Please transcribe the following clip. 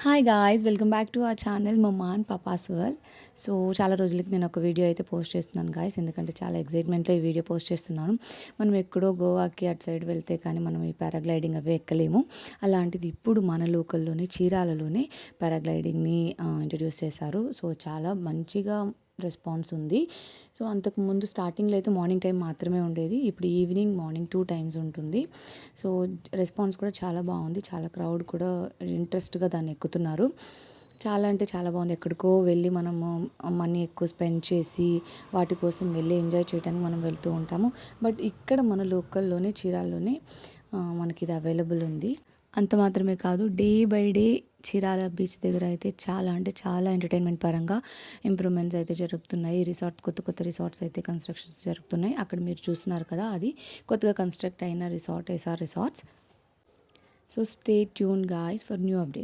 Hi guys, welcome back to our channel మమ్మా and papa's world. So చాలా రోజులకి నేను ఒక వీడియో అయితే పోస్ట్ చేస్తున్నాను గాయ్స్, ఎందుకంటే చాలా ఎక్సైట్మెంట్లో ఈ వీడియో పోస్ట్ చేస్తున్నాను. మనం ఎక్కడో గోవాకి అటు సైడ్ వెళ్తే కానీ మనం ఈ పారాగ్లైడింగ్ అవి ఎక్కలేము. అలాంటిది ఇప్పుడు మన లోకల్లోనే చీరాలలోనే పారాగ్లైడింగ్ని ఇంట్రడ్యూస్ చేశారు. సో చాలా మంచిగా రెస్పాన్స్ ఉంది. సో అంతకుముందు స్టార్టింగ్లో అయితే మార్నింగ్ టైం మాత్రమే ఉండేది, ఇప్పుడు ఈవినింగ్ మార్నింగ్ 2 టైమ్స్ ఉంటుంది. సో రెస్పాన్స్ కూడా చాలా బాగుంది, చాలా క్రౌడ్ కూడా ఇంట్రెస్ట్గా దాన్ని ఎక్కుతున్నారు. చాలా అంటే చాలా బాగుంది. ఎక్కడికో వెళ్ళి మనము మనీ ఎక్కువ స్పెండ్ చేసి వాటి కోసం వెళ్ళి ఎంజాయ్ చేయడానికి మనం వెళ్తూ ఉంటాము. బట్ ఇక్కడ మన లోకల్లోనే చీరాల్లోనే మనకి ఇది అవైలబుల్ ఉంది. అంత మాత్రమే కాదు, day by day Chirala beach దగ్గర అయితే చాలా అంటే చాలా ఎంటర్టైన్మెంట్ పరంగా ఇంప్రూవ్మెంట్స్ అయితే జరుగుతున్నాయి. రిసార్ట్స్, కొత్త కొత్త రిసార్ట్స్ అయితే కన్స్ట్రక్షన్స్ జరుగుతున్నాయి. అక్కడ మీరు చూస్తున్నారు కదా, అది కొత్తగా కన్స్ట్రక్ట్ అయిన resort, SR resorts. So stay tune guys for new update.